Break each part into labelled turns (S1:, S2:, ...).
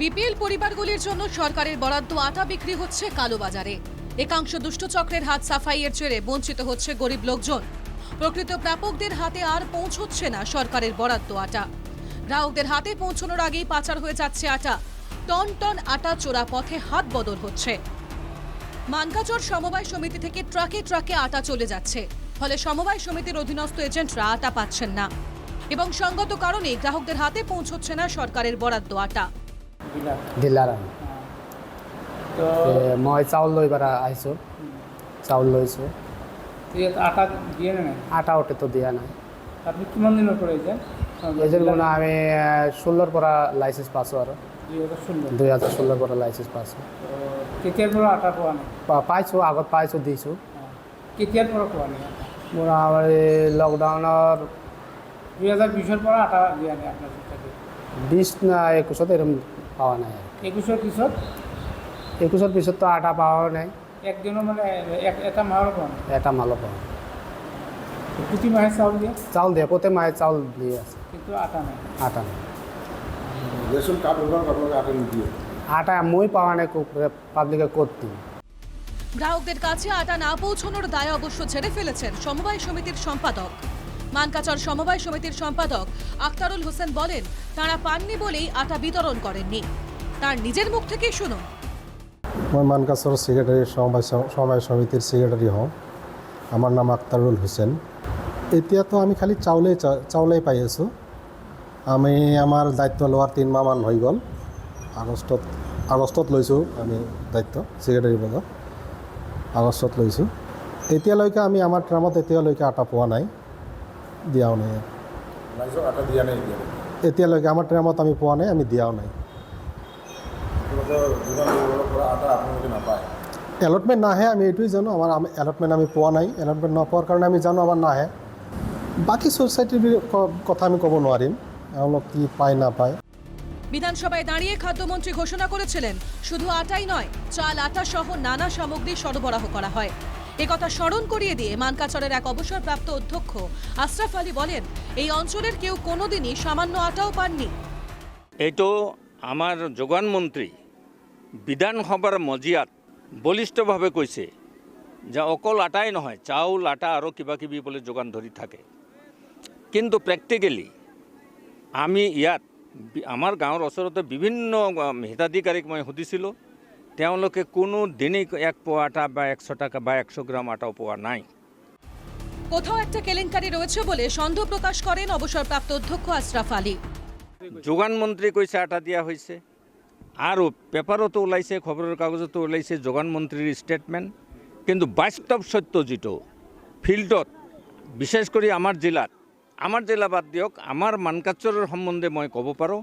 S1: BPL পরিবারগুলির জন্য সরকারের বরাদ্দ আটা বিক্রি হচ্ছে কালোবাজারে। একাংশ দুষ্ট চক্রের হাত সাফাইয়ের জেরে বঞ্চিত হচ্ছে গরিব লোকজন। প্রকৃত প্রাপকদের হাতে আর পৌঁছচ্ছে না সরকারের বরাদ্দ আটা। গ্রাহকদের হাতে পৌঁছানোর আগেই পাচার হয়ে যাচ্ছে আটা। টন টন আটা চোরা পথে হাত বদল হচ্ছে। মানকাচর সমবায় সমিতি থেকে ট্রাকে ট্রাকে আটা চলে যাচ্ছে, ফলে সমবায় সমিতির অধীনস্থ এজেন্টরা আটা পাচ্ছেন না এবং সঙ্গত কারণে গ্রাহকদের হাতে পৌঁছচ্ছে না সরকারের বরাদ্দ আটা।
S2: ডিলার তো মই চাউল লৈ বারা আইছো, চাউল লৈছো।
S3: আটা দিয়ে নেই?
S2: আটা ওটে তো দিয়া নাই।
S3: আপনি কিমান দিনের পরে যান?
S2: এই জন্য আমি 16 পৰা লাইসেন্স পাইছো আৰু 2016 পৰা লাইসেন্স পাইছো।
S3: কেতিয়াৰ পৰা আটা পোৱা নাই?
S2: পাইছো, আগত পাইছো, দিছো।
S3: কেতিয়াৰ পৰা পোৱা নাই?
S2: মোৰ আমাৰ লকডাউনৰ
S3: 2020 পৰা আটা দিয়া নাই আপোনাৰ?
S2: 20 না 21 এরকম পাওয়া নাই।
S3: 21 পিছত?
S2: 21 পিছত তো আটা পাওয়া নাই।
S3: একদিনও মানে এটা মাহৰ পোৱা নাই?
S2: এটা মালো পাওয়া।
S3: প্রতি মাহে চাউল দিয়ে?
S2: চাউল দিয়ে, প্রতি মাহে চাউল দিয়ে আছে,
S3: কিন্তু আটা নাই।
S2: আটা নাই।
S4: রেশন কার্ড আপনাকে আটা নিয়ে
S2: আটা মই পাওয়া নাই, পাবলিকে করতে।
S1: গ্রাহকদের কাছে আটা না পৌঁছানোর দায় অবশ্য ছেড়ে ফেলেছেন সমবায় সমিতির সম্পাদক। মানকাচর সমবায় সমিতির সম্পাদক আখতারুল হোসেন বলেন, তাঁরা পাননি বলেই আটা বিতরণ করেননি। তার নিজের মুখ থেকেই শুনুন।
S5: মই মানকাচৰ সেক্রেটারি সমবায় সমিতির সেক্রেটারি হওঁ। আমার নাম আখতারুল হোসেন। এতিয়া তো আমি খালি চাউলেই পাই আছোঁ। আমি আমার দায়িত্ব লোৱাৰ 3 মাহমান হৈ গ'ল। আগষ্টত লৈছোঁ আমি দায়িত্ব, সেক্রেটারি পদত আগষ্টত লৈছোঁ। এতিয়ালৈকে আমি আমাৰ ট্ৰামত এতিয়ালৈকে আটা পোৱা নাই, দিয়াও নাই।
S4: আটা দিয়া নাই
S5: এতিয়ালৈকে আমাৰ ট্ৰামত আমি পোৱা নাই, আমি দিয়াও নাই।
S4: আটা আপোনালোকে নাপায়?
S5: এলটমেণ্ট নাহে, আমি এইটোৱে জানো। আমাৰ এলটমেণ্ট আমি পোৱা নাই। এলটমেণ্ট নোপোৱাৰ কাৰণে আমি জানো আমাৰ নাহে। বাকী সোসাইটির কথা আমি ক'ব নোৱাৰিম, এওঁলোক কি পায় না পায়।
S1: বিধানসভায় দাঁড়িয়ে খাদ্যমন্ত্রী ঘোষণা করেছিলেন, শুধু আটাই নয়, চাল, আটা সহ নানা সামগ্রী সরবরাহ করা হয়। একথা স্মরণ করিয়ে দিয়ে মানকাচরের এক অবসরপ্রাপ্ত অধ্যক্ষ আশরাফ আলী বলেন, এই অঞ্চলের কেউ কোনোদিনই সামান্য আটাও পাননি।
S6: এইটো আমাৰ যোগান মন্ত্ৰী বিধানসভাৰ মজিয়াত বলিষ্ঠভাৱে কৈছে যে অকল আটাই নহয়, চাউল, আটা আৰু কিবা কিবি বোলে যোগান ধৰি থাকে। কিন্তু প্ৰেক্টিকেলি আমি ইয়াত আমাৰ গাঁৱৰ ওচৰতে বিভিন্ন হিতাধিকাৰীক মই সুধিছিলোঁ, তেওঁলোকে কোনো দিনেই 1 পোৱা আটা বা 100 টাকা বা 100 গ্রাম আটাও পোৱা নাই।
S1: কোথাও একটা কেলেঙ্কারি রয়েছে বলে সন্দেহ প্রকাশ করেন অবসরপ্রাপ্ত অধ্যক্ষ আশরাফ আলী।
S6: যোগান মন্ত্রী কৈছে আটা দিয়া হয়েছে, আৰু পেপাৰতো ওলাইছে, খবরের কাগজতো ওলাইছে যোগান মন্ত্রীর স্টেটমেন্ট। কিন্তু বাস্তৱ সত্য যেটো ফিল্ডত, বিশেষ করে আমার জেলা বাদ দিয়ক, আমার মানকাচরের সম্বন্ধে মই ক'ব পাৰোঁ,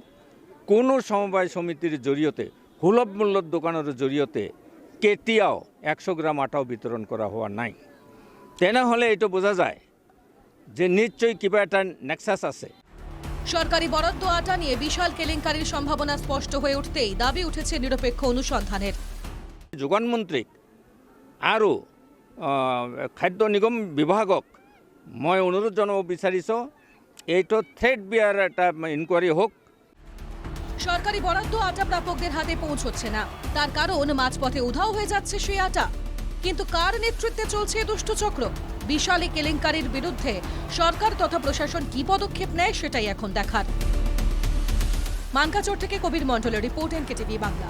S6: কোনো সমবায় সমিতির জৰিয়তে সুলভ মূল্যৰ দোকানৰ জৰিয়তে কেতিয়াও 100 গ্রাম আটাও বিতরণ করা হওয়া নাই। তেনেহলে এইটো বোঝা যায় যে নিশ্চয়ই কিবা এটা নেক্সাস আছে।
S1: সরকারি বরাদ্দ আটা নিয়ে বিশাল কেলেঙ্কারির সম্ভাবনা স্পষ্ট হয়ে উঠতেই দাবি উঠেছে নিরপেক্ষ অনুসন্ধানের।
S6: যোগান মন্ত্ৰীক আৰু খাদ্য নিগম বিভাগক মই অনুৰোধ জনাব বিচাৰিছোঁ, এইটো থ্রেড বিয়ার একটা ইনকোয়ারি হোক।
S1: সরকারি বরাদ্দ আটা প্রাপকদের হাতে পৌঁছচ্ছে না, তার কারণ মাঝপথে উধাও হয়ে যাচ্ছে সেই আটা। কিন্তু কার নেতৃত্বে চলছে দুষ্ট চক্র? বিশাল এই কেলেঙ্কারির বিরুদ্ধে সরকার তথা প্রশাসন কি পদক্ষেপ নেয় সেটাই এখন দেখার। মানকাচর থেকে কবির মণ্ডলের রিপোর্ট, NKTV বাংলা।